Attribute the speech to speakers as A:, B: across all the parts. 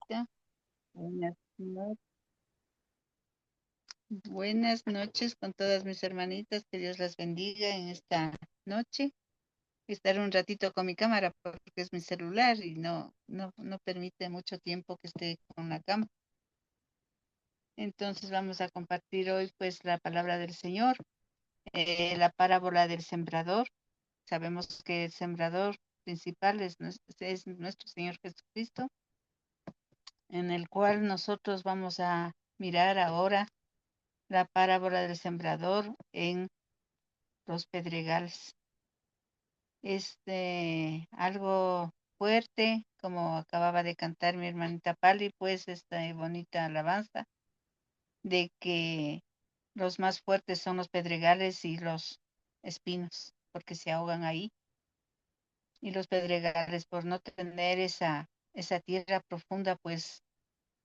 A: hermanita. Buenas, no- Buenas noches con todas mis hermanitas. Que Dios las bendiga en esta noche. Estar un ratito con mi cámara porque es mi celular y no permite mucho tiempo que esté con la cámara. Entonces vamos a compartir hoy pues la palabra del Señor, la parábola del sembrador. Sabemos que el sembrador principal es nuestro Señor Jesucristo, en el cual nosotros vamos a mirar ahora la parábola del sembrador en los pedregales. Algo fuerte, como acababa de cantar mi hermanita Pali, pues esta bonita alabanza de que los más fuertes son los pedregales y los espinos, porque se ahogan ahí. Y los pedregales, por no tener esa tierra profunda, pues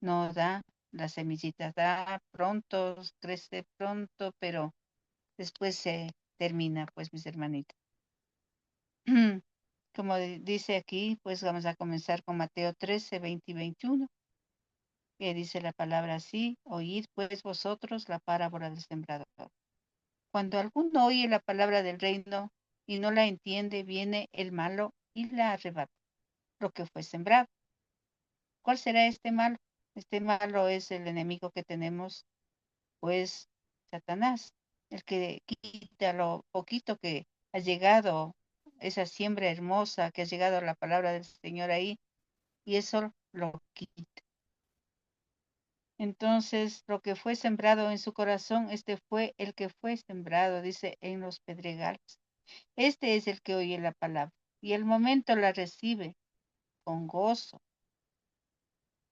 A: no da las semillitas, da pronto, crece pronto, pero después se termina, pues, mis hermanitos. Como dice aquí, pues vamos a comenzar con Mateo 13, 20 y 21, que dice la palabra así: oíd pues vosotros la parábola del sembrador. Cuando alguno oye la palabra del reino y no la entiende, viene el malo y la arrebata lo que fue sembrado. ¿Cuál será este malo? Este malo es el enemigo que tenemos, pues Satanás, el que quita lo poquito que ha llegado, esa siembra hermosa que ha llegado la palabra del Señor ahí, y eso lo quita. Entonces, lo que fue sembrado en su corazón, este fue el que fue sembrado, dice, en los pedregales. Este es el que oye la palabra y el momento la recibe con gozo.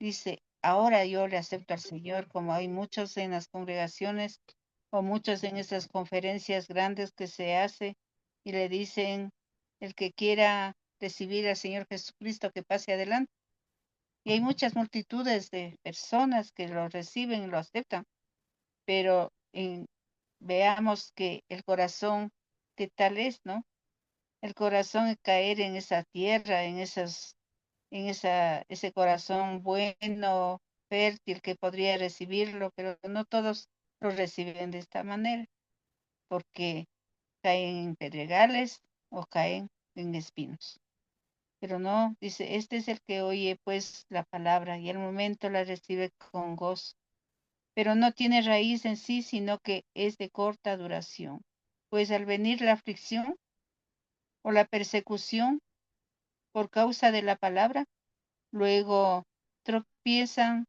A: Dice, ahora yo le acepto al Señor, como hay muchos en las congregaciones o muchos en esas conferencias grandes que se hace y le dicen, el que quiera recibir al Señor Jesucristo, que pase adelante. Y hay muchas multitudes de personas que lo reciben y lo aceptan, pero veamos que el corazón, ¿qué tal es, no? El corazón es caer en esa tierra, ese corazón bueno, fértil, que podría recibirlo, pero no todos lo reciben de esta manera, porque caen en pedregales o caen en espinos. Pero no, dice, este es el que oye pues la palabra y al momento la recibe con gozo, pero no tiene raíz en sí, sino que es de corta duración. Pues al venir la aflicción o la persecución por causa de la palabra, luego tropiezan,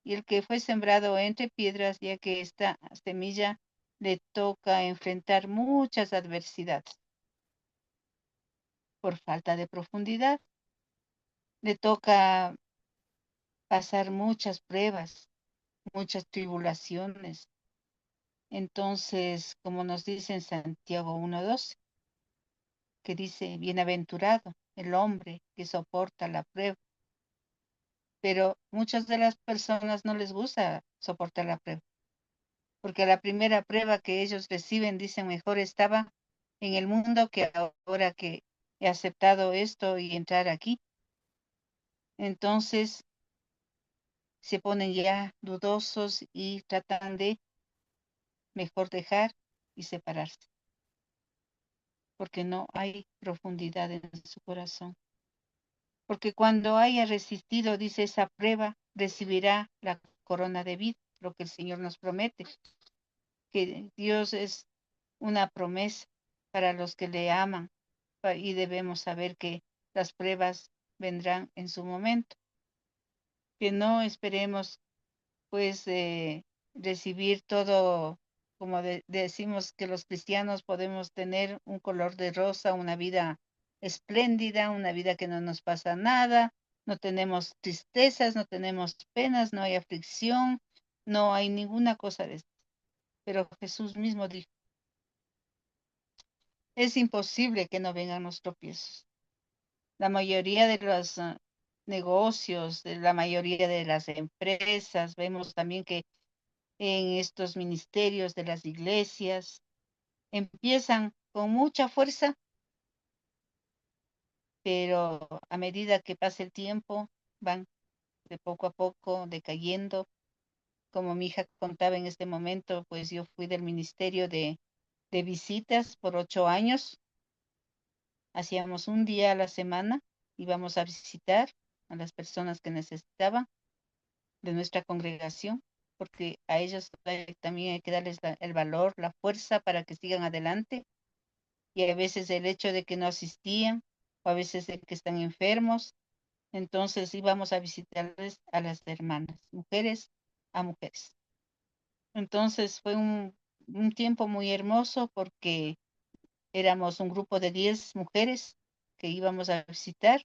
A: y el que fue sembrado entre piedras, ya que esta semilla le toca enfrentar muchas adversidades por falta de profundidad, le toca pasar muchas pruebas, muchas tribulaciones. Entonces, como nos dice en Santiago 1:12, que dice, bienaventurado el hombre que soporta la prueba, pero muchas de las personas no les gusta soportar la prueba, porque la primera prueba que ellos reciben, dicen, mejor estaba en el mundo que ahora que he aceptado esto y entrar aquí. Entonces se ponen ya dudosos y tratan de mejor dejar y separarse, porque no hay profundidad en su corazón. Porque cuando haya resistido, dice, esa prueba, recibirá la corona de vida, lo que el Señor nos promete, que Dios es una promesa para los que le aman, y debemos saber que las pruebas vendrán en su momento, que no esperemos pues recibir todo, como decimos que los cristianos podemos tener un color de rosa, una vida espléndida, una vida que no nos pasa nada, no tenemos tristezas, no tenemos penas, no hay aflicción, no hay ninguna cosa de esto. Pero Jesús mismo dijo, es imposible que no vengan los tropiezos. La mayoría de los negocios, de la mayoría de las empresas, vemos también que en estos ministerios de las iglesias empiezan con mucha fuerza, pero a medida que pasa el tiempo van de poco a poco decayendo. Como mi hija contaba en este momento, pues yo fui del ministerio de visitas por 8 años. Hacíamos un día a la semana, íbamos a visitar a las personas que necesitaban de nuestra congregación, porque a ellos también hay que darles el valor, la fuerza para que sigan adelante. Y a veces el hecho de que no asistían, o a veces de que están enfermos, entonces íbamos a visitarles a las hermanas, mujeres a mujeres. Entonces fue un tiempo muy hermoso porque éramos un grupo de 10 mujeres que íbamos a visitar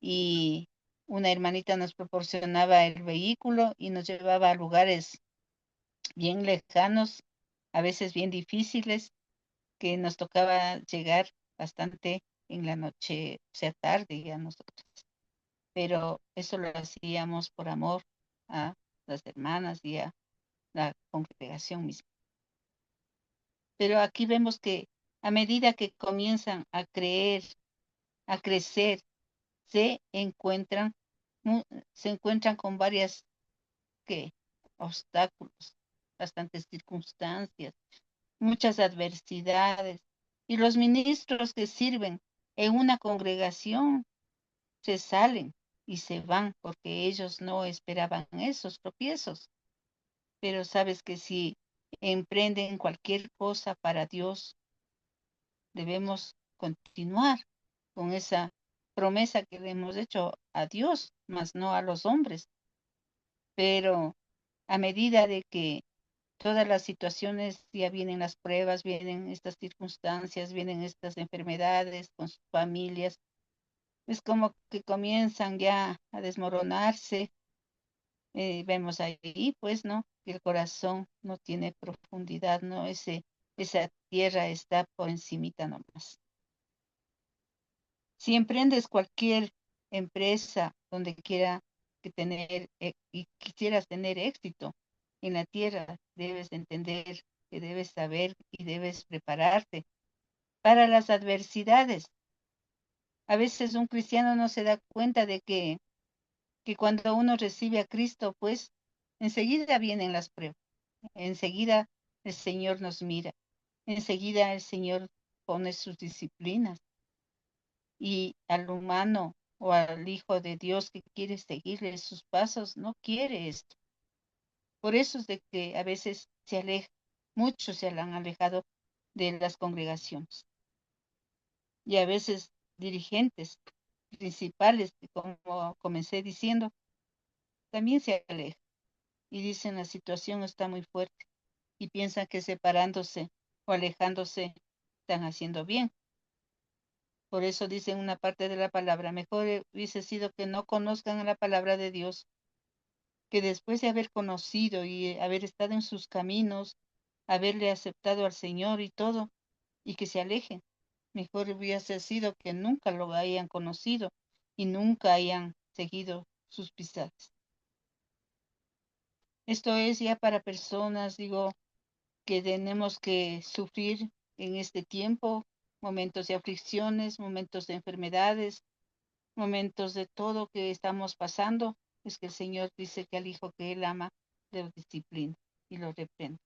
A: y una hermanita nos proporcionaba el vehículo y nos llevaba a lugares bien lejanos, a veces bien difíciles, que nos tocaba llegar bastante en la noche, o sea, tarde ya nosotros. Pero eso lo hacíamos por amor a las hermanas y a la congregación misma. Pero aquí vemos que a medida que comienzan a creer, a crecer, se encuentran, se encuentran con varias que obstáculos, bastantes circunstancias, muchas adversidades. Y los ministros que sirven en una congregación se salen y se van porque ellos no esperaban esos tropiezos. Pero sabes que si emprenden cualquier cosa para Dios, debemos continuar con esa promesa que le hemos hecho a Dios, más no a los hombres. Pero a medida de que todas las situaciones, ya vienen las pruebas, vienen estas circunstancias, vienen estas enfermedades con sus familias, es como que comienzan ya a desmoronarse. Vemos ahí, pues, ¿no? Que el corazón no tiene profundidad, ¿no? Esa tierra está por encimita nomás. Si emprendes cualquier empresa donde quiera que tener y quisieras tener éxito en la tierra, debes entender que debes saber y debes prepararte para las adversidades. A veces un cristiano no se da cuenta de que cuando uno recibe a Cristo, pues enseguida vienen las pruebas, enseguida el Señor nos mira, enseguida el Señor pone sus disciplinas y al humano o al Hijo de Dios que quiere seguirle sus pasos, no quiere esto. Por eso es de que a veces se aleja, muchos se han alejado de las congregaciones. Y a veces dirigentes principales, que como comencé diciendo, también se alejan y dicen la situación está muy fuerte y piensan que separándose o alejándose están haciendo bien. Por eso dicen una parte de la palabra, mejor hubiese sido que no conozcan la palabra de Dios, que después de haber conocido y haber estado en sus caminos, haberle aceptado al Señor y todo, y que se alejen. Mejor hubiese sido que nunca lo hayan conocido y nunca hayan seguido sus pisadas. Esto es ya para personas, digo, que tenemos que sufrir en este tiempo, momentos de aflicciones, momentos de enfermedades, momentos de todo que estamos pasando. Es que el Señor dice que al hijo que Él ama, lo disciplina y lo reprende.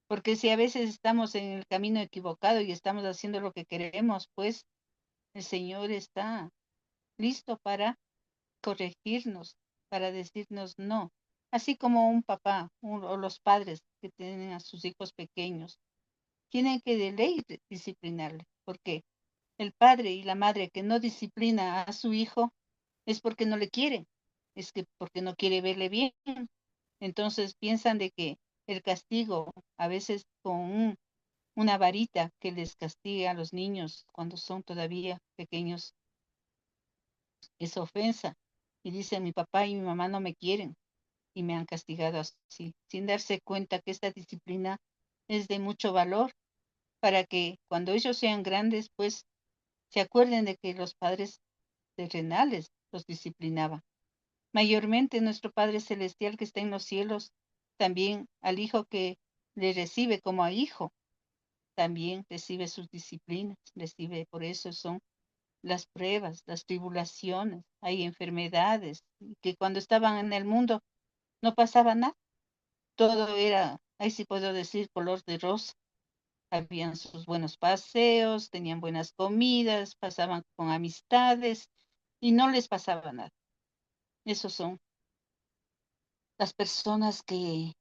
A: Porque si a veces estamos en el camino equivocado y estamos haciendo lo que queremos, pues el Señor está listo para corregirnos, para decirnos no. Así como un papá o los padres que tienen a sus hijos pequeños, tienen que de ley disciplinarle, porque el padre y la madre que no disciplina a su hijo es porque no le quiere, es que porque no quiere verle bien. Entonces piensan de que el castigo, a veces con una varita que les castiga a los niños cuando son todavía pequeños, es ofensa. Y dicen, mi papá y mi mamá no me quieren y me han castigado así, sin darse cuenta que esta disciplina es de mucho valor para que cuando ellos sean grandes, pues se acuerden de que los padres terrenales los disciplinaban. Mayormente nuestro Padre Celestial que está en los cielos, también al hijo que le recibe como a hijo, también recibe sus disciplinas, recibe, por eso son las pruebas, las tribulaciones, hay enfermedades, y que cuando estaban en el mundo no pasaba nada, todo era, ahí sí puedo decir, color de rosa. Habían sus buenos paseos, tenían buenas comidas, pasaban con amistades y no les pasaba nada. Esos son las personas que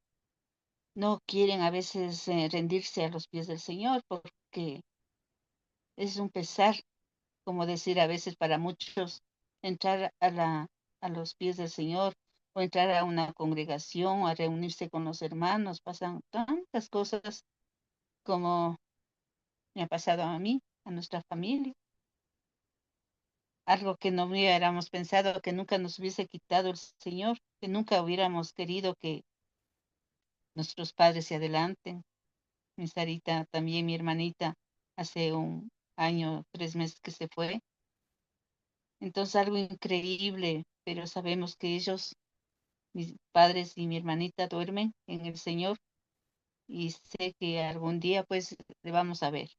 A: no quieren a veces rendirse a los pies del Señor porque es un pesar, como decir a veces para muchos, entrar a los pies del Señor o entrar a una congregación o a reunirse con los hermanos. Pasan tantas cosas como me ha pasado a mí, a nuestra familia. Algo que no hubiéramos pensado, que nunca nos hubiese quitado el Señor, que nunca hubiéramos querido que nuestros padres se adelanten. Mi Sarita, también mi hermanita, hace un año, 3 meses que se fue. Entonces algo increíble, pero sabemos que ellos, mis padres y mi hermanita, duermen en el Señor y sé que algún día pues le vamos a ver.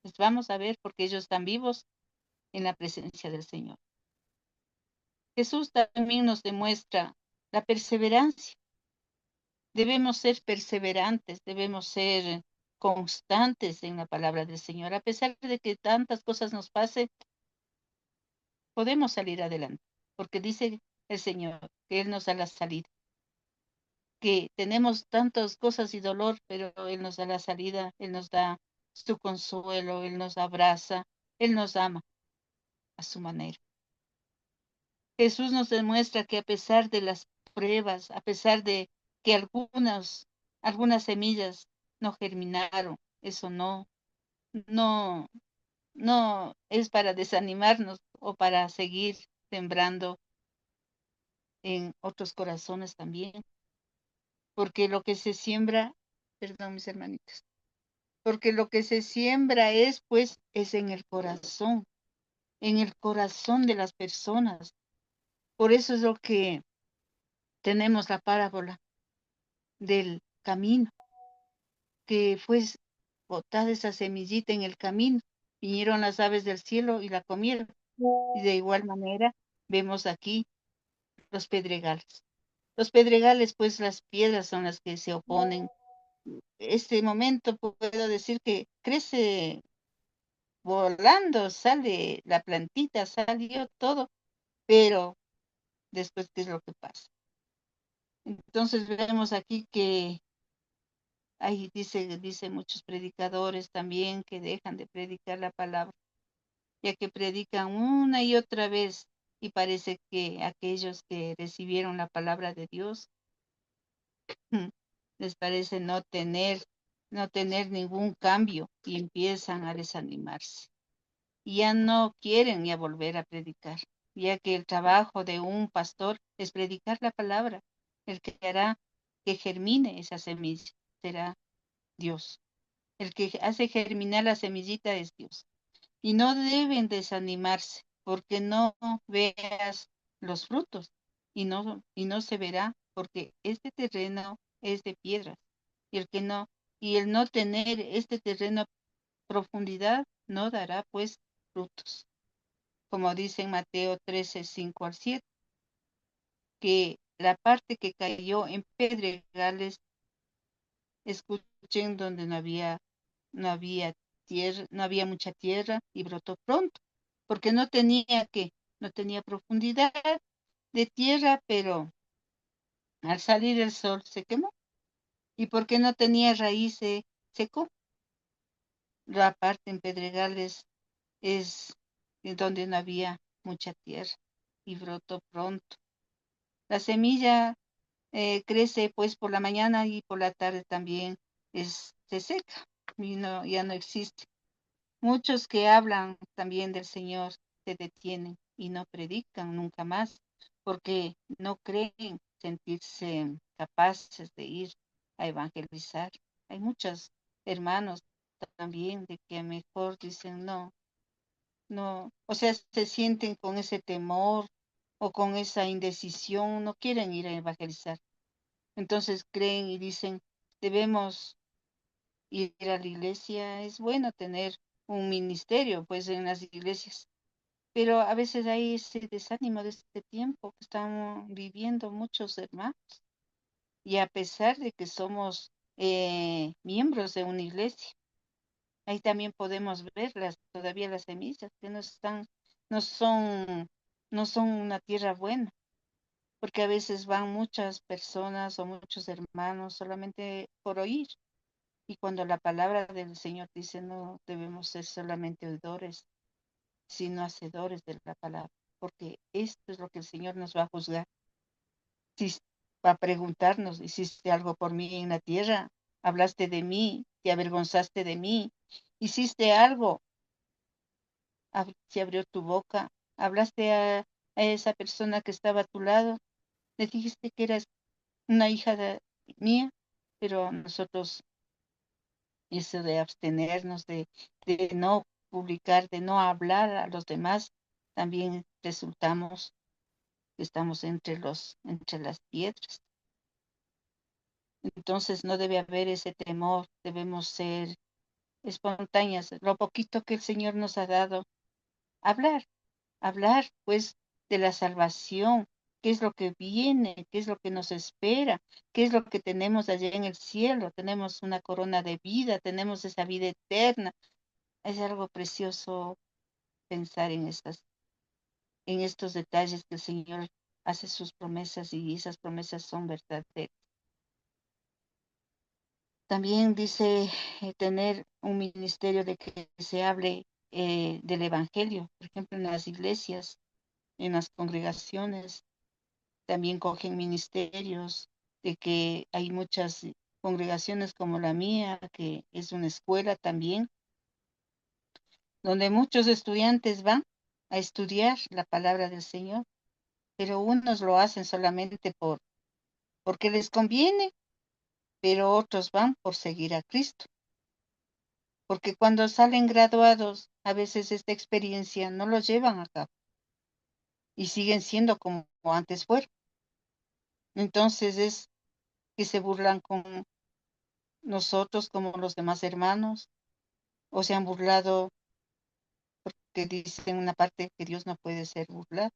A: Les vamos a ver porque ellos están vivos en la presencia del Señor. Jesús también nos demuestra la perseverancia. Debemos ser perseverantes, debemos ser constantes en la palabra del Señor. A pesar de que tantas cosas nos pasen, podemos salir adelante, porque dice el Señor que Él nos da la salida, que tenemos tantas cosas y dolor, pero Él nos da la salida, Él nos da su consuelo, Él nos abraza, Él nos ama a su manera. Jesús nos demuestra que a pesar de las pruebas, a pesar de que algunas semillas no germinaron, eso no, no es para desanimarnos o para seguir sembrando en otros corazones también, porque lo que se siembra, perdón mis hermanitas, porque lo que se siembra pues es en el corazón de las personas. Por eso es lo que tenemos la parábola del camino, que fue botada esa semillita en el camino, vinieron las aves del cielo y la comieron. Y de igual manera vemos aquí los pedregales. Los pedregales, pues las piedras son las que se oponen. Este momento puedo decir que crece volando, sale la plantita, salió todo, pero después, ¿qué es lo que pasa? Entonces vemos aquí que ahí dice muchos predicadores también que dejan de predicar la palabra, ya que predican una y otra vez y parece que aquellos que recibieron la palabra de Dios les parece no tener ningún cambio y empiezan a desanimarse. Y ya no quieren ya volver a predicar, ya que el trabajo de un pastor es predicar la palabra. El que hará que germine esa semilla será Dios. El que hace germinar la semillita es Dios. Y no deben desanimarse porque no veas los frutos y no se verá porque este terreno es de piedras y el no tener este terreno a profundidad no dará pues frutos. Como dice en Mateo 13:5 al 7, que la parte que cayó en pedregales, escuchen, donde no había tierra, no había mucha tierra y brotó pronto, porque no tenía profundidad de tierra, pero al salir el sol se quemó y porque no tenía raíz se secó. La parte en pedregales es donde no había mucha tierra y brotó pronto. La semilla crece pues por la mañana y por la tarde también se seca y ya no existe. Muchos que hablan también del Señor se detienen y no predican nunca más porque no creen sentirse capaces de ir a evangelizar. Hay muchos hermanos también de que mejor dicen no, o sea, se sienten con ese temor o con esa indecisión, no quieren ir a evangelizar. Entonces creen y dicen, debemos ir a la iglesia, es bueno tener un ministerio, pues en las iglesias, pero a veces hay ese desánimo de este tiempo que estamos viviendo muchos hermanos, y a pesar de que somos miembros de una iglesia, ahí también podemos ver todavía las semillas que no son, no son una tierra buena, porque a veces van muchas personas o muchos hermanos solamente por oír. Y cuando la palabra del Señor dice no debemos ser solamente oidores, sino hacedores de la palabra, porque esto es lo que el Señor nos va a juzgar. Si va a preguntarnos, ¿hiciste algo por mí en la tierra? ¿Hablaste de mí? ¿Te avergonzaste de mí? ¿Hiciste algo? ¿Se abrió tu boca? ¿Hablaste a esa persona que estaba a tu lado? ¿Le dijiste que eras una hija mía? Pero nosotros, eso de abstenernos, de no publicar, de no hablar a los demás, también resultamos que estamos entre las piedras. Entonces no debe haber ese temor, debemos ser espontáneas. Lo poquito que el Señor nos ha dado, hablar, hablar pues de la salvación, qué es lo que viene, qué es lo que nos espera, qué es lo que tenemos allá en el cielo. Tenemos una corona de vida, tenemos esa vida eterna. Es algo precioso pensar en estos detalles que el Señor hace sus promesas y esas promesas son verdaderas. También dice tener un ministerio de que se hable del Evangelio, por ejemplo, en las iglesias, en las congregaciones, también cogen ministerios, de que hay muchas congregaciones como la mía, que es una escuela también, donde muchos estudiantes van a estudiar la palabra del Señor, pero unos lo hacen solamente porque les conviene, pero otros van por seguir a Cristo. Porque cuando salen graduados, a veces esta experiencia no los llevan a cabo y siguen siendo como antes fueron. Entonces es que se burlan con nosotros como los demás hermanos, o se han burlado porque dicen una parte que Dios no puede ser burlado.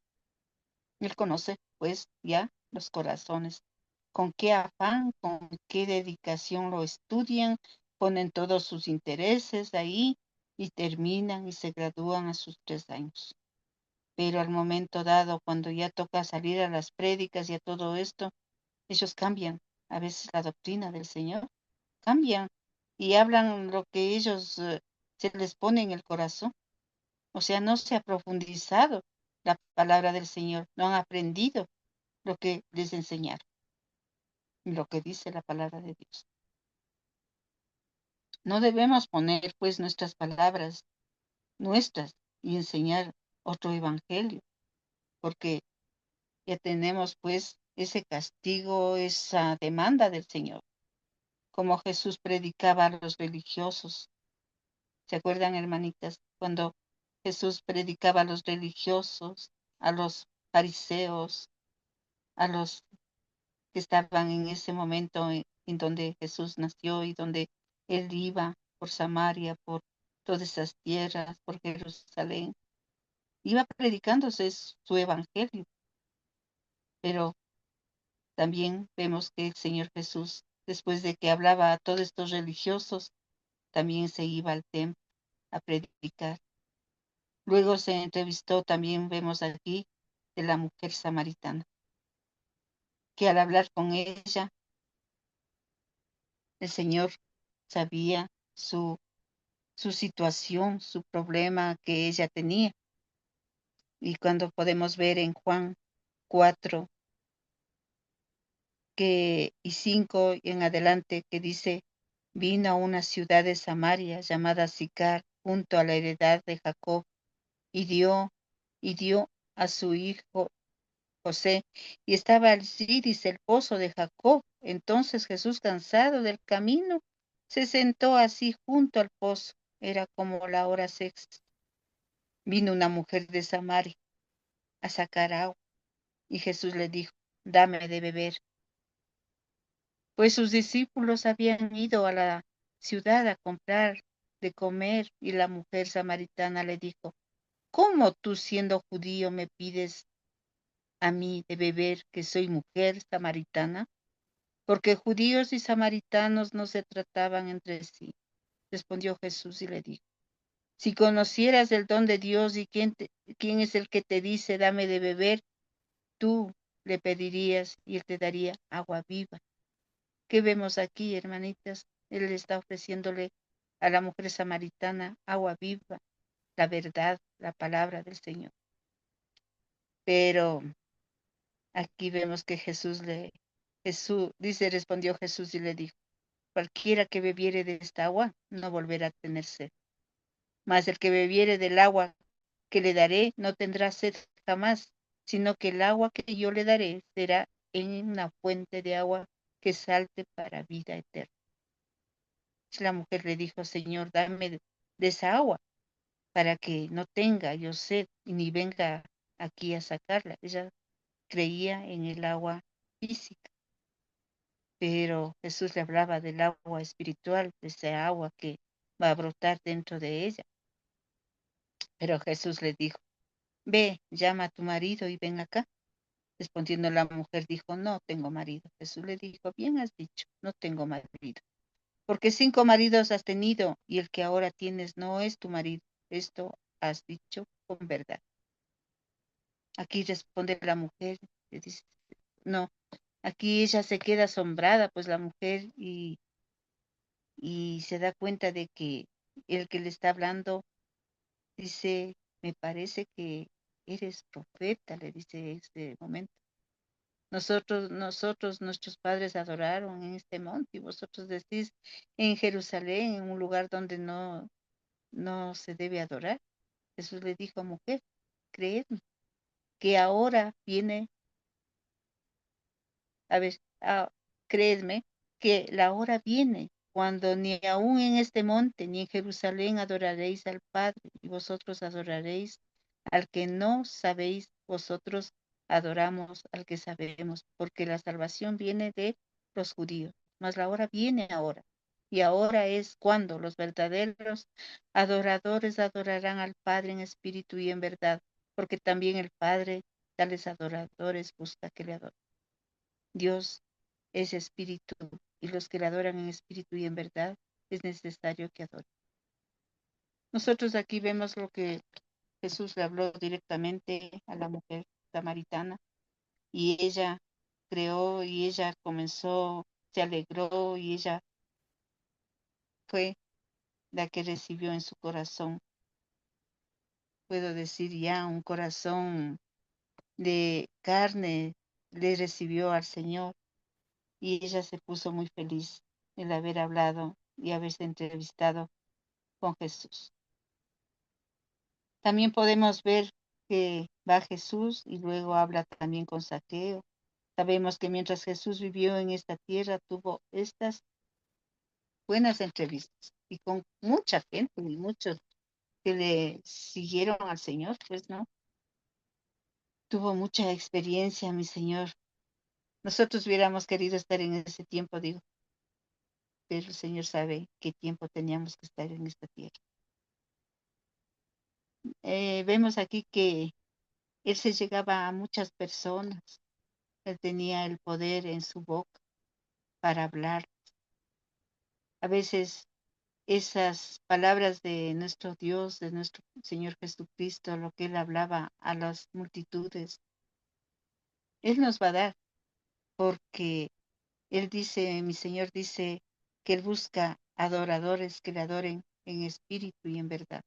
A: Él conoce pues ya los corazones, con qué afán, con qué dedicación lo estudian, ponen todos sus intereses ahí y terminan y se gradúan a sus 3 años. Pero al momento dado, cuando ya toca salir a las prédicas y a todo esto, ellos cambian. A veces la doctrina del Señor cambian y hablan lo que ellos se les pone en el corazón. O sea, no se ha profundizado la palabra del Señor, no han aprendido lo que les enseñaron, lo que dice la palabra de Dios. No debemos poner pues nuestras palabras nuestras y enseñar otro evangelio, porque ya tenemos pues ese castigo, esa demanda del Señor, como Jesús predicaba a los religiosos. ¿Se acuerdan, hermanitas? Cuando Jesús predicaba a los religiosos, a los fariseos, a los que estaban en ese momento en donde Jesús nació y donde él iba por Samaria, por todas esas tierras, por Jerusalén. Iba predicándose su evangelio, pero también vemos que el Señor Jesús, después de que hablaba a todos estos religiosos, también se iba al templo a predicar. Luego se entrevistó, también vemos aquí, de la mujer samaritana, que al hablar con ella, el Señor sabía su situación, su problema que ella tenía. Y cuando podemos ver en Juan 4 y 5 y en adelante que dice, vino a una ciudad de Samaria llamada Sicar, junto a la heredad de Jacob, y dio a su hijo José, y estaba allí, dice, el pozo de Jacob. Entonces Jesús, cansado del camino, se sentó así junto al pozo. Era como la hora sexta. Vino una mujer de Samaria a sacar agua, y Jesús le dijo, dame de beber. Pues sus discípulos habían ido a la ciudad a comprar de comer, y la mujer samaritana le dijo, ¿cómo tú siendo judío me pides a mí de beber que soy mujer samaritana? Porque judíos y samaritanos no se trataban entre sí. Respondió Jesús y le dijo, si conocieras el don de Dios y quién es el que te dice, dame de beber, tú le pedirías y él te daría agua viva. ¿Qué vemos aquí, hermanitas? Él está ofreciéndole a la mujer samaritana agua viva, la verdad, la palabra del Señor. Pero aquí vemos que Jesús dice, respondió Jesús y le dijo, cualquiera que bebiere de esta agua no volverá a tener sed. Mas el que bebiere del agua que le daré no tendrá sed jamás, sino que el agua que yo le daré será en una fuente de agua que salte para vida eterna. La mujer le dijo, Señor, dame de esa agua para que no tenga yo sed y ni venga aquí a sacarla. Ella creía en el agua física, pero Jesús le hablaba del agua espiritual, de esa agua que va a brotar dentro de ella. Pero Jesús le dijo, ve, llama a tu marido y ven acá. Respondiendo la mujer dijo, no tengo marido. Jesús le dijo, bien has dicho, no tengo marido. Porque 5 maridos has tenido y el que ahora tienes no es tu marido. Esto has dicho con verdad. Aquí responde la mujer, le dice, no, aquí ella se queda asombrada, pues la mujer, y se da cuenta de que el que le está hablando dice, me parece que eres profeta, le dice en este momento. Nuestros padres adoraron en este monte y vosotros decís en Jerusalén, en un lugar donde no se debe adorar. Jesús le dijo, mujer, creedme, que ahora viene, a ver, creedme, que la hora viene cuando ni aún en este monte ni en Jerusalén adoraréis al Padre y vosotros adoraréis al que no sabéis, vosotros adoramos al que sabemos, porque la salvación viene de los judíos, mas la hora viene ahora. Y ahora es cuando los verdaderos adoradores adorarán al Padre en espíritu y en verdad, porque también el Padre, tales adoradores, busca que le adoren. Dios es espíritu y los que le adoran en espíritu y en verdad es necesario que adoren. Nosotros aquí vemos lo que Jesús le habló directamente a la mujer samaritana y ella creó y ella comenzó, se alegró y ella fue la que recibió en su corazón, puedo decir ya, un corazón de carne, le recibió al Señor y ella se puso muy feliz el haber hablado y haberse entrevistado con Jesús. También podemos ver que va Jesús y luego habla también con Zaqueo. Sabemos que mientras Jesús vivió en esta tierra, tuvo estas buenas entrevistas y con mucha gente y muchos que le siguieron al Señor, pues no, tuvo mucha experiencia, mi Señor. Nosotros hubiéramos querido estar en ese tiempo, digo, pero el Señor sabe qué tiempo teníamos que estar en esta tierra. Vemos aquí que Él se llegaba a muchas personas. Él tenía el poder en su boca para hablar. A veces esas palabras de nuestro Dios, de nuestro Señor Jesucristo, lo que Él hablaba a las multitudes, Él nos va a dar, porque Él dice, mi Señor dice, que Él busca adoradores que le adoren en espíritu y en verdad.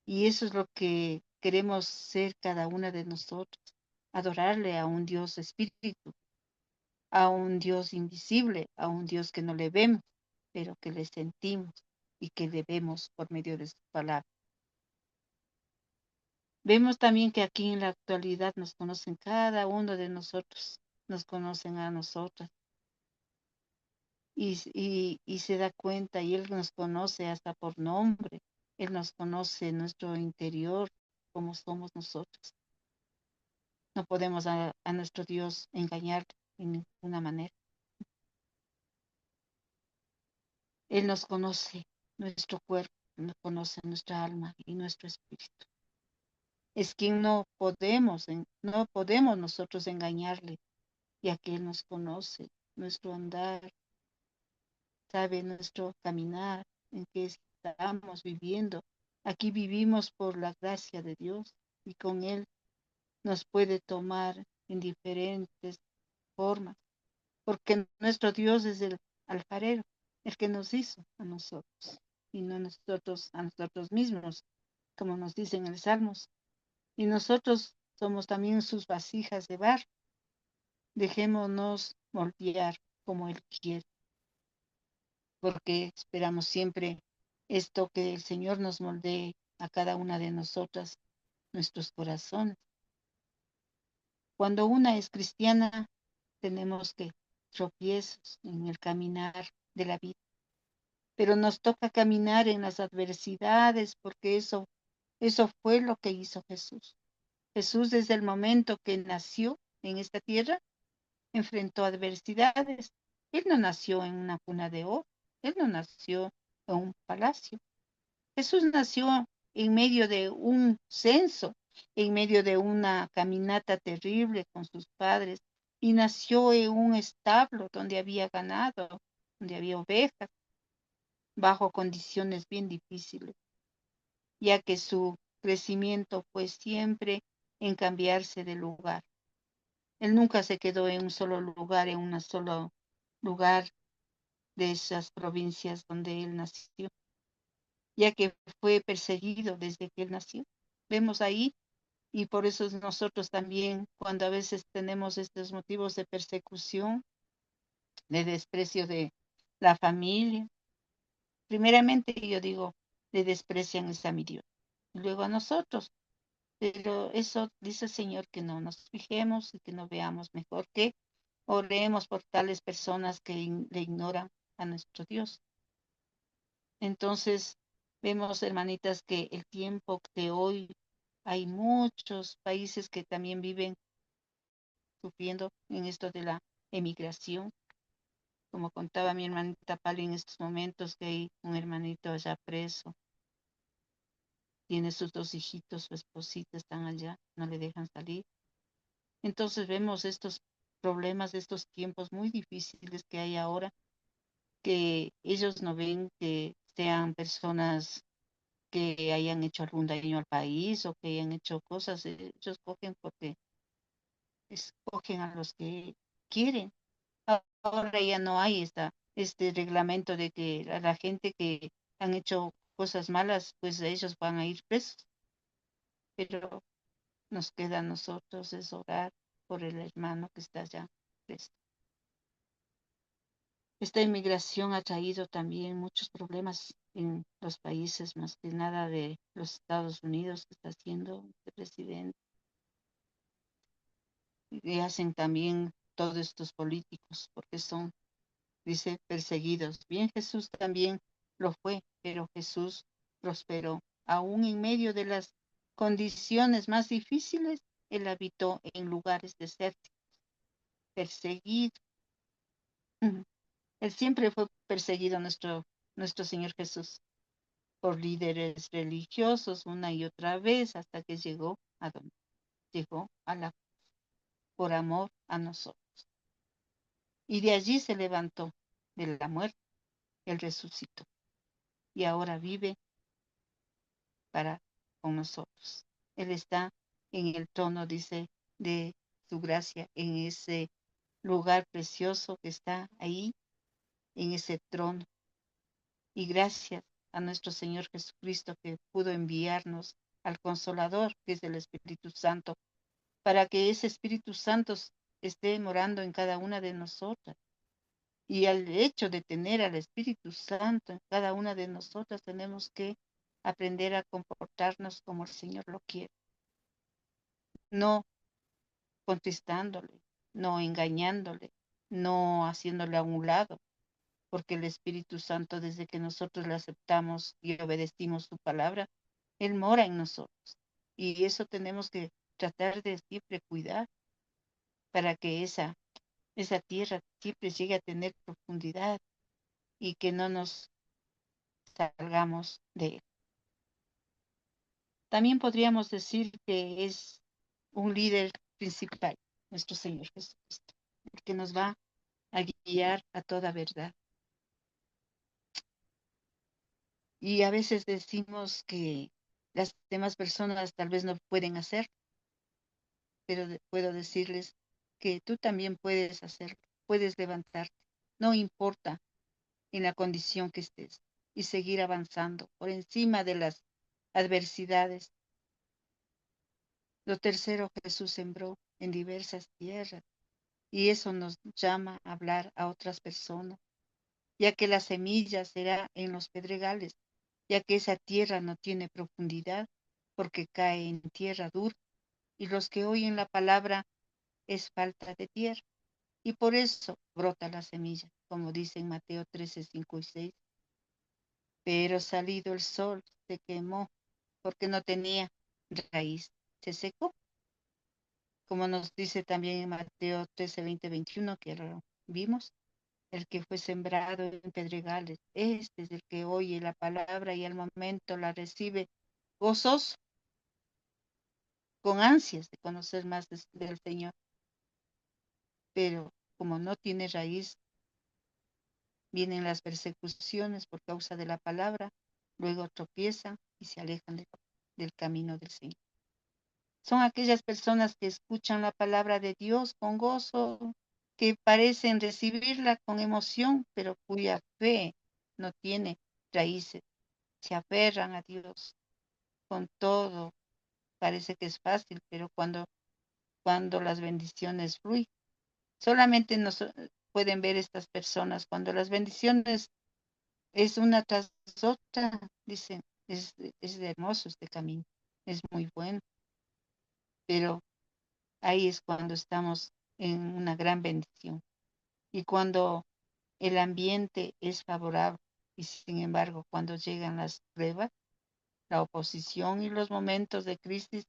A: Y eso es lo que queremos ser cada una de nosotros, adorarle a un Dios espíritu, a un Dios invisible, a un Dios que no le vemos, pero que le sentimos y que le vemos por medio de su palabra. Vemos también que aquí en la actualidad nos conocen cada uno de nosotros, nos conocen a nosotras y se da cuenta y Él nos conoce hasta por nombre, Él nos conoce nuestro interior, como somos nosotros. No podemos a nuestro Dios engañar en ninguna manera. Él nos conoce nuestro cuerpo, nos conoce nuestra alma y nuestro espíritu. es quien no podemos nosotros engañarle, ya que Él nos conoce, nuestro andar, sabe nuestro caminar, en qué estamos viviendo. Aquí vivimos por la gracia de Dios y con Él nos puede tomar en diferentes formas, porque nuestro Dios es el alfarero, el que nos hizo a nosotros y no nosotros a nosotros mismos, como nos dice en el Salmos. Y nosotros somos también sus vasijas de barro. Dejémonos moldear como Él quiere, porque esperamos siempre esto, que el Señor nos moldee a cada una de nosotras, nuestros corazones. Cuando una es cristiana, tenemos que tropiezos en el caminar de la vida, pero nos toca caminar en las adversidades, porque eso fue lo que hizo Jesús. Jesús, desde el momento que nació en esta tierra, enfrentó adversidades. Él no nació en una cuna de oro, él no nació en un palacio. Jesús nació en medio de un censo, en medio de una caminata terrible con sus padres, y nació en un establo donde había ganado, donde había ovejas, bajo condiciones bien difíciles, ya que su crecimiento fue siempre en cambiarse de lugar. Él nunca se quedó en un solo lugar, en un solo lugar de esas provincias donde él nació, ya que fue perseguido desde que él nació. Vemos ahí, y por eso nosotros también, cuando a veces tenemos estos motivos de persecución, de desprecio de la familia, primeramente yo digo, le desprecian es a mi Dios, y luego a nosotros. Pero eso dice el Señor, que no nos fijemos y que no veamos, mejor que oremos por tales personas que le ignoran a nuestro Dios. Entonces, vemos, hermanitas, que el tiempo de hoy hay muchos países que también viven sufriendo en esto de la emigración. Como contaba mi hermanita Pali en estos momentos, que hay un hermanito allá preso, tiene sus dos hijitos, su esposita están allá, no le dejan salir. Entonces vemos estos problemas de estos tiempos muy difíciles que hay ahora, que ellos no ven que sean personas que hayan hecho algún daño al país o que hayan hecho cosas. Ellos cogen porque escogen a los que quieren. Ahora ya no hay este reglamento de que a la gente que han hecho cosas malas, pues ellos van a ir presos. Pero nos queda a nosotros es orar por el hermano que está allá preso. Esta inmigración ha traído también muchos problemas en los países, más que nada de los Estados Unidos, que está haciendo el presidente, y hacen también todos estos políticos, porque son, dice, perseguidos. Bien, Jesús también lo fue, pero Jesús prosperó. Aún en medio de las condiciones más difíciles, él habitó en lugares desérticos, perseguido. Él siempre fue perseguido, nuestro Señor Jesús, por líderes religiosos una y otra vez, hasta que llegó a donde llegó, por amor a nosotros. Y de allí se levantó de la muerte, él resucitó y ahora vive para con nosotros. Él está en el trono, dice, de su gracia, en ese lugar precioso que está ahí, en ese trono. Y gracias a nuestro Señor Jesucristo, que pudo enviarnos al Consolador, que es el Espíritu Santo, para que ese Espíritu Santo esté morando en cada una de nosotras. Y al hecho de tener al Espíritu Santo en cada una de nosotras, tenemos que aprender a comportarnos como el Señor lo quiere, no contestándole, no engañándole, no haciéndole a un lado, porque el Espíritu Santo, desde que nosotros le aceptamos y obedecimos su palabra, Él mora en nosotros. Y eso tenemos que tratar de siempre cuidar, para que esa tierra siempre llegue a tener profundidad y que no nos salgamos de él. También podríamos decir que es un líder principal, nuestro Señor Jesucristo, el que nos va a guiar a toda verdad. Y a veces decimos que las demás personas tal vez no pueden hacer, pero puedo decirles que tú también puedes hacerlo, puedes levantarte, no importa en la condición que estés, y seguir avanzando por encima de las adversidades. Lo tercero, Jesús sembró en diversas tierras, y eso nos llama a hablar a otras personas, ya que la semilla será en los pedregales, ya que esa tierra no tiene profundidad, porque cae en tierra dura, y los que oyen la palabra es falta de tierra, y por eso brota la semilla, como dice en Mateo 13, 5 y 6. Pero salido el sol, se quemó, porque no tenía raíz, se secó, como nos dice también en Mateo 13, 20, 21, que lo vimos. El que fue sembrado en pedregales, este es el que oye la palabra y al momento la recibe gozoso, con ansias de conocer más del Señor. Pero como no tiene raíz, vienen las persecuciones por causa de la palabra, luego tropiezan y se alejan del camino del Señor. Son aquellas personas que escuchan la palabra de Dios con gozo, que parecen recibirla con emoción, pero cuya fe no tiene raíces. Se aferran a Dios con todo. Parece que es fácil, pero cuando las bendiciones fluyen, solamente nos pueden ver estas personas cuando las bendiciones es una tras otra, dicen, es hermoso este camino, es muy bueno, pero ahí es cuando estamos en una gran bendición. Y cuando el ambiente es favorable, y sin embargo, cuando llegan las pruebas, la oposición y los momentos de crisis,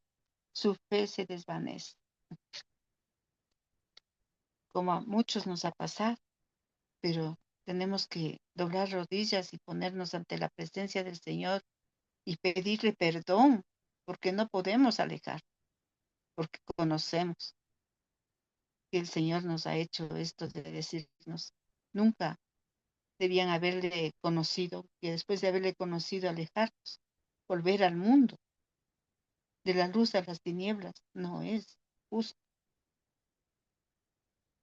A: su fe se desvanece, como a muchos nos ha pasado, pero tenemos que doblar rodillas y ponernos ante la presencia del Señor y pedirle perdón, porque no podemos alejar, porque conocemos que el Señor nos ha hecho esto de decirnos, nunca debían haberle conocido, que después de haberle conocido alejarnos, volver al mundo, de la luz a las tinieblas, no es justo.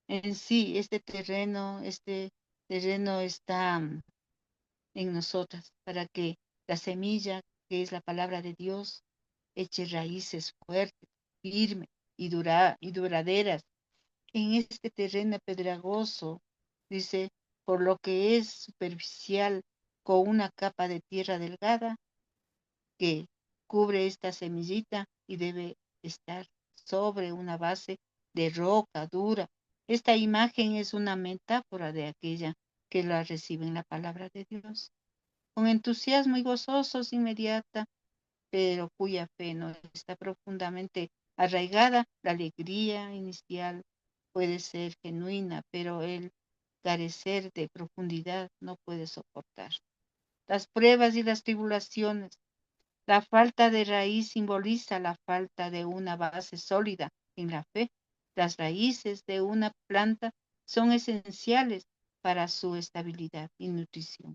A: En sí, este terreno está en nosotras para que la semilla, que es la palabra de Dios, eche raíces fuertes, firmes y duraderas en este terreno pedregoso, dice, por lo que es superficial con una capa de tierra delgada que cubre esta semillita y debe estar sobre una base de roca dura. Esta imagen es una metáfora de aquella que la recibe en la palabra de Dios. Con entusiasmo y gozosos inmediata, pero cuya fe no está profundamente arraigada, la alegría inicial puede ser genuina, pero el carecer de profundidad no puede soportar. Las pruebas y las tribulaciones, la falta de raíz simboliza la falta de una base sólida en la fe. Las raíces de una planta son esenciales para su estabilidad y nutrición.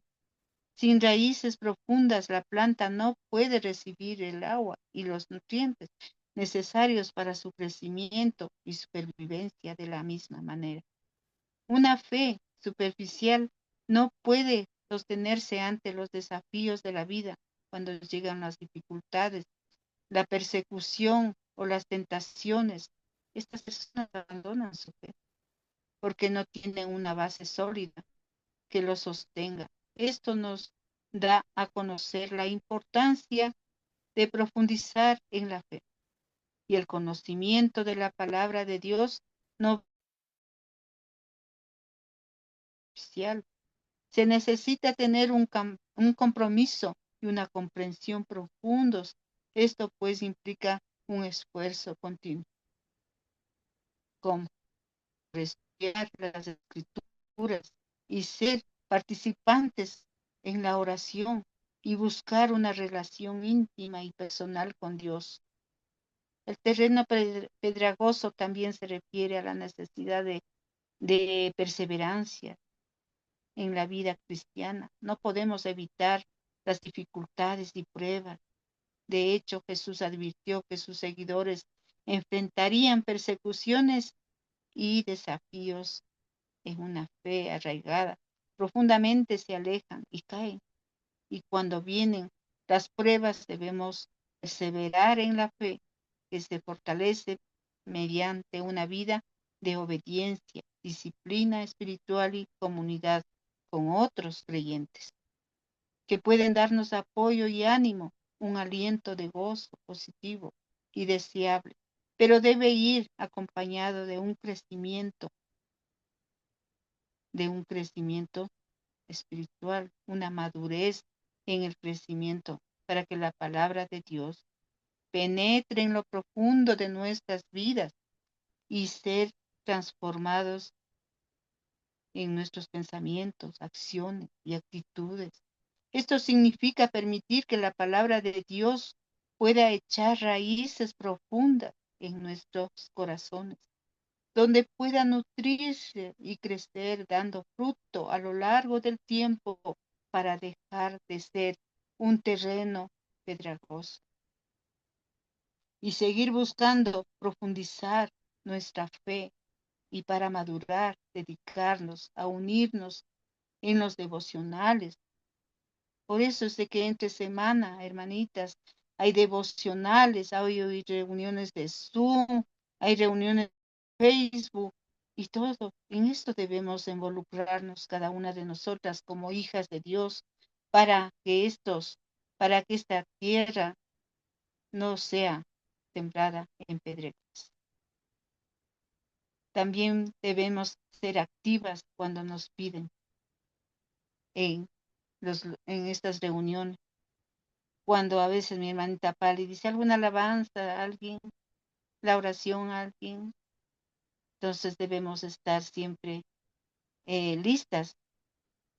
A: Sin raíces profundas, la planta no puede recibir el agua y los nutrientes necesarios para su crecimiento y supervivencia de la misma manera. Una fe superficial no puede sostenerse ante los desafíos de la vida cuando llegan las dificultades, la persecución o las tentaciones. Estas personas abandonan su fe porque no tienen una base sólida que lo sostenga. Esto nos da a conocer la importancia de profundizar en la fe y el conocimiento de la palabra de Dios no es oficial. Se necesita tener un compromiso y una comprensión profundos. Esto pues implica un esfuerzo continuo, como estudiar las escrituras, y ser participantes en la oración. y buscar una relación íntima y personal con Dios. El terreno pedregoso también se refiere a la necesidad de perseverancia en la vida cristiana. No podemos evitar las dificultades y pruebas. De hecho, Jesús advirtió que sus seguidores enfrentarían persecuciones y desafíos en una fe arraigada. Profundamente se alejan y caen. Y cuando vienen las pruebas debemos perseverar en la fe que se fortalece mediante una vida de obediencia, disciplina espiritual y comunidad con otros creyentes que pueden darnos apoyo y ánimo, un aliento de gozo positivo y deseable, pero debe ir acompañado de un crecimiento espiritual, una madurez en el crecimiento para que la palabra de Dios penetre en lo profundo de nuestras vidas y ser transformados en nuestros pensamientos, acciones y actitudes. Esto significa permitir que la palabra de Dios pueda echar raíces profundas en nuestros corazones, donde pueda nutrirse y crecer dando fruto a lo largo del tiempo para dejar de ser un terreno pedregoso y seguir buscando profundizar nuestra fe y para madurar, dedicarnos a unirnos en los devocionales. Por eso es de que entre semana, hermanitas, hay devocionales, hay reuniones de Zoom, hay reuniones de Facebook y todo. En esto debemos involucrarnos cada una de nosotras como hijas de Dios para que para que esta tierra no sea sembrada en pedregos. También debemos ser activas cuando nos piden en, en estas reuniones. Cuando a veces mi hermanita Pali dice alguna alabanza a alguien, la oración a alguien, entonces debemos estar siempre listas,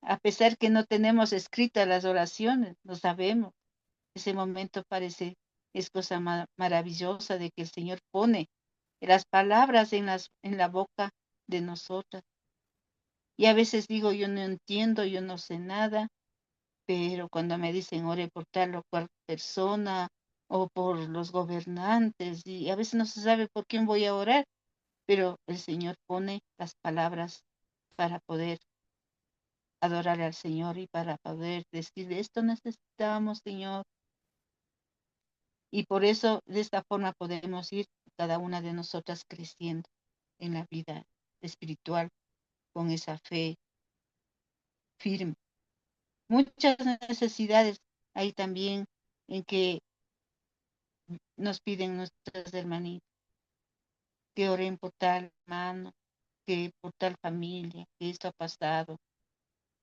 A: a pesar que no tenemos escritas las oraciones, lo sabemos. Ese momento es cosa maravillosa de que el Señor pone las palabras en la boca de nosotras. Y a veces digo, yo no entiendo, yo no sé nada, pero cuando me dicen ore por tal o cual persona o por los gobernantes, y a veces no se sabe por quién voy a orar, pero el Señor pone las palabras para poder adorar al Señor y para poder decir, esto necesitamos, Señor. Y por eso, de esta forma podemos ir cada una de nosotras creciendo en la vida espiritual con esa fe firme. Muchas necesidades hay también en que nos piden nuestras hermanitas que oren por tal hermano, que por tal familia, que esto ha pasado.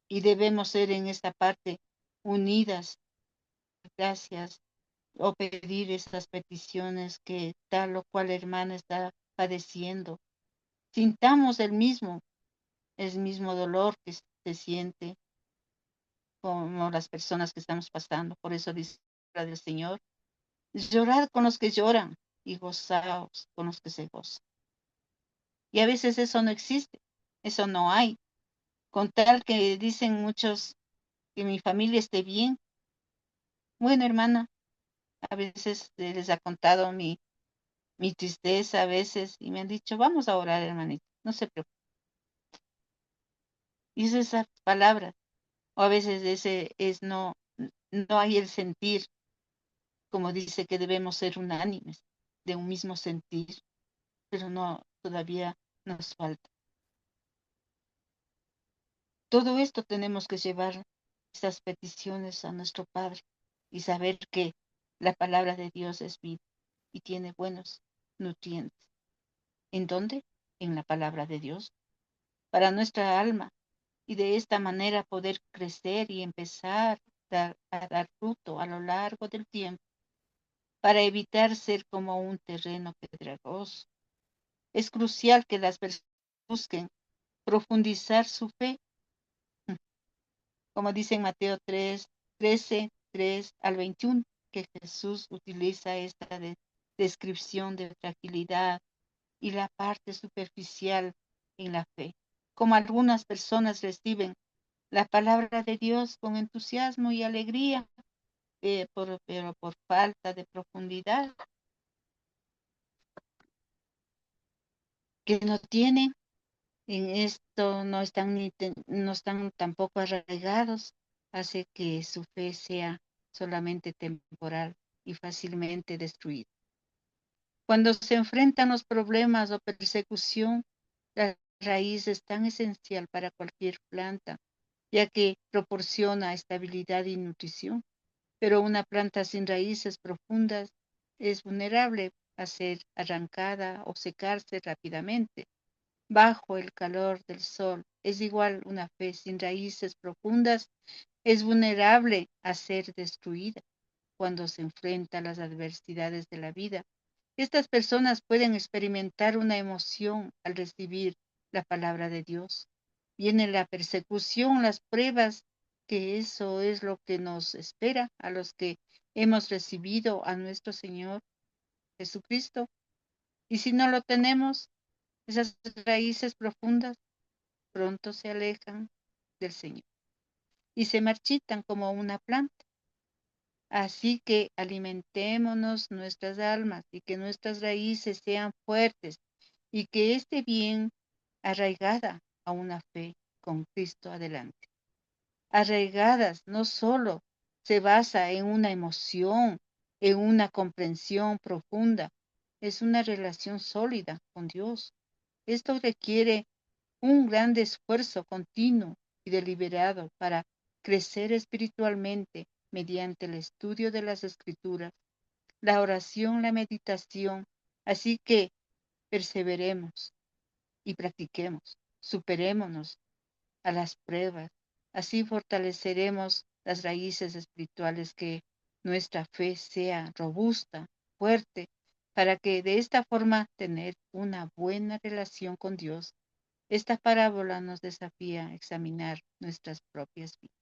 A: Y debemos ser en esta parte unidas, gracias, o pedir estas peticiones que tal o cual hermana está padeciendo. Sintamos el mismo dolor que se siente como las personas que estamos pasando. Por eso dice la del Señor, llorad con los que lloran y gozaos con los que se gozan. Y a veces eso no existe, eso no hay. Con tal que dicen muchos que mi familia esté bien. Bueno, hermana, a veces les ha contado mi tristeza a veces y me han dicho, vamos a orar, hermanita, no se preocupe. Y es esas palabras, o a veces no hay el sentir, como dice que debemos ser unánimes, de un mismo sentir, pero no, todavía nos falta. Todo esto tenemos que llevar estas peticiones a nuestro Padre y saber que la palabra de Dios es vida y tiene buenos nutrientes. ¿En dónde? En la palabra de Dios, para nuestra alma, y de esta manera poder crecer y empezar a dar fruto a lo largo del tiempo, para evitar ser como un terreno pedregoso. Es crucial que las personas busquen profundizar su fe, como dice en Mateo 13, 23 al 21, que Jesús utiliza esta descripción de fragilidad y la parte superficial en la fe. Como algunas personas reciben la palabra de Dios con entusiasmo y alegría, pero por falta de profundidad, que no tienen en esto, no están tampoco arraigados, hace que su fe sea solamente temporal y fácilmente destruida. Cuando se enfrentan los problemas o persecución, la raíz es tan esencial para cualquier planta, ya que proporciona estabilidad y nutrición. Pero una planta sin raíces profundas es vulnerable a ser arrancada o secarse rápidamente bajo el calor del sol. Es igual una fe sin raíces profundas, es vulnerable a ser destruida cuando se enfrenta a las adversidades de la vida. Estas personas pueden experimentar una emoción al recibir la palabra de Dios. Viene la persecución, las pruebas, que eso es lo que nos espera a los que hemos recibido a nuestro Señor Jesucristo. Y si no lo tenemos, esas raíces profundas pronto se alejan del Señor y se marchitan como una planta. Así que alimentémonos nuestras almas y que nuestras raíces sean fuertes y que esté bien arraigada a una fe con Cristo adelante. Arraigadas no solo se basa en una emoción, en una comprensión profunda, es una relación sólida con Dios. Esto requiere un gran esfuerzo continuo y deliberado para crecer espiritualmente mediante el estudio de las Escrituras, la oración, la meditación. Así que perseveremos y practiquemos, superémonos a las pruebas. Así fortaleceremos las raíces espirituales, que nuestra fe sea robusta, fuerte, para que de esta forma tener una buena relación con Dios. Esta parábola nos desafía a examinar nuestras propias vidas.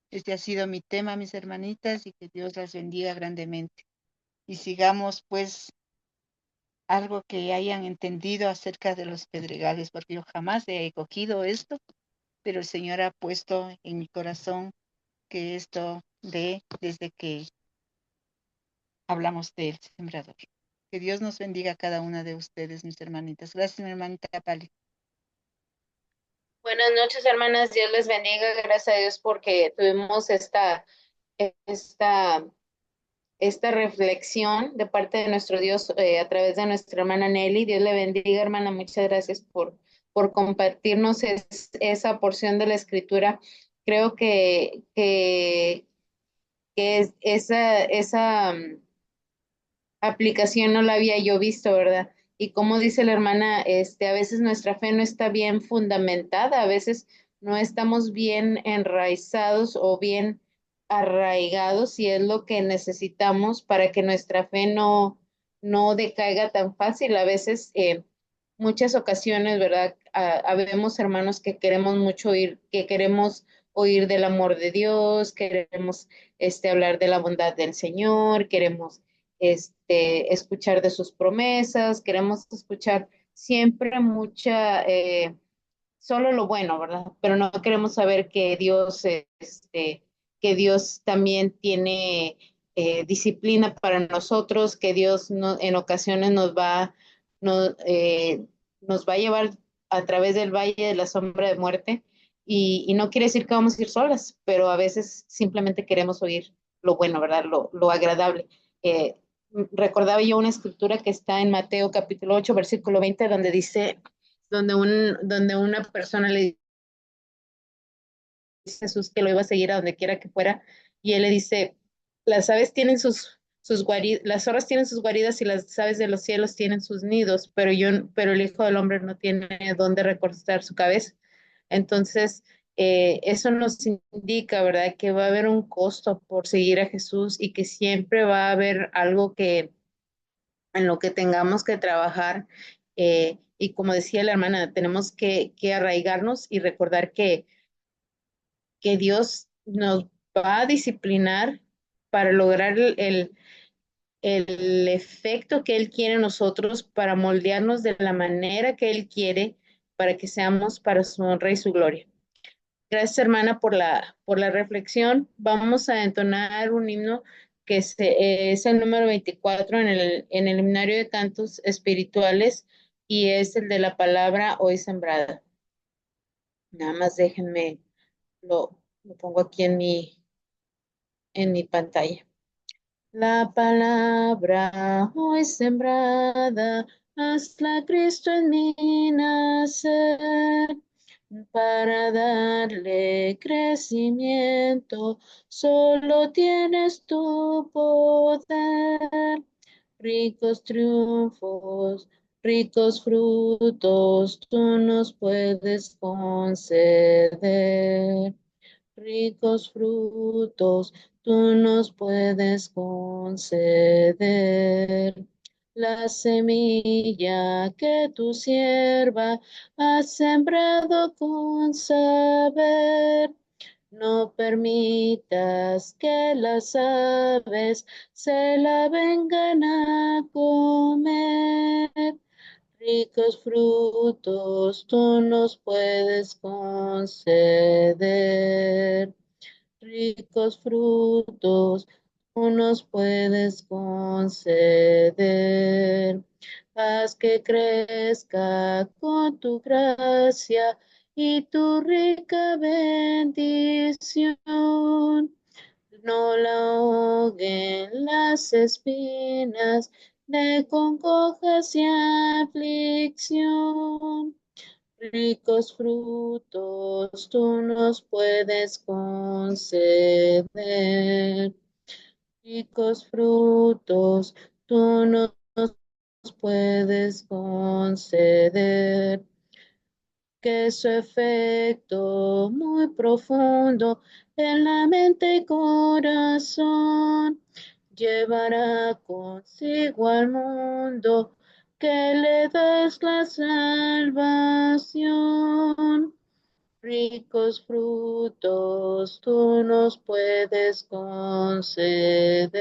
A: Este ha sido mi tema, mis hermanitas, y que Dios las bendiga grandemente. Y sigamos pues algo que hayan entendido acerca de los pedregales, porque yo jamás he cogido esto, pero el Señor ha puesto en mi corazón que esto desde que hablamos del sembrador. Que Dios nos bendiga a cada una de ustedes, mis hermanitas. Gracias, mi hermanita Pali.
B: Buenas noches, hermanas. Dios les bendiga. Gracias a Dios porque tuvimos esta, esta reflexión de parte de nuestro Dios a través de nuestra hermana Nelly. Dios le bendiga, hermana. Muchas gracias por compartirnos esa porción de la escritura. Creo que esa aplicación no la había yo visto, ¿verdad? Y como dice la hermana, a veces nuestra fe no está bien fundamentada, a veces no estamos bien enraizados o bien arraigados, y es lo que necesitamos para que nuestra fe no decaiga tan fácil. A veces, muchas ocasiones, ¿verdad? Habemos hermanos que queremos mucho oír, que queremos oír del amor de Dios, queremos hablar de la bondad del Señor, queremos escuchar de sus promesas, queremos escuchar siempre solo lo bueno, ¿verdad? Pero no queremos saber que Dios también tiene disciplina para nosotros, que Dios en ocasiones no, eh, nos va a llevar a través del valle de la sombra de muerte, y no quiere decir que vamos a ir solas, pero a veces simplemente queremos oír lo bueno, ¿verdad? Lo agradable. Eh, Recordaba yo una escritura que está en Mateo capítulo 8 versículo 20, donde dice, donde una persona le dice a Jesús que lo iba a seguir a donde quiera que fuera, y él le dice, las aves tienen sus guaridas, las zorras tienen sus guaridas y las aves de los cielos tienen sus nidos, pero el Hijo del Hombre no tiene dónde recostar su cabeza. Entonces, eso nos indica, ¿verdad?, que va a haber un costo por seguir a Jesús, y que siempre va a haber algo en lo que tengamos que trabajar. Y como decía la hermana, tenemos que arraigarnos y recordar que Dios va a disciplinar para lograr el efecto que Él quiere en nosotros, para moldearnos de la manera que Él quiere, para que seamos para su honra y su gloria. Gracias, hermana, por la reflexión. Vamos a entonar un himno que es el número 24 en el himnario de cantos espirituales y es el de la palabra hoy sembrada. Nada más déjenme, lo pongo aquí en mi pantalla. La palabra hoy sembrada, hazla Cristo en mí nacer, para darle crecimiento, solo tienes tu poder. Ricos triunfos, ricos frutos, tú nos puedes conceder. Ricos frutos, tú nos puedes conceder. La semilla que tu sierva ha sembrado con saber. No permitas que las aves se la vengan a comer. Ricos frutos tú nos puedes conceder. Ricos frutos tú nos puedes conceder. Haz que crezca con tu gracia y tu rica bendición. No la ahoguen las espinas de congojas y aflicción. Ricos frutos tú nos puedes conceder. Ricos frutos tú nos puedes conceder. Que su efecto muy profundo en la mente y corazón llevará consigo al mundo que le das la salvación. Ricos frutos tú nos puedes conceder.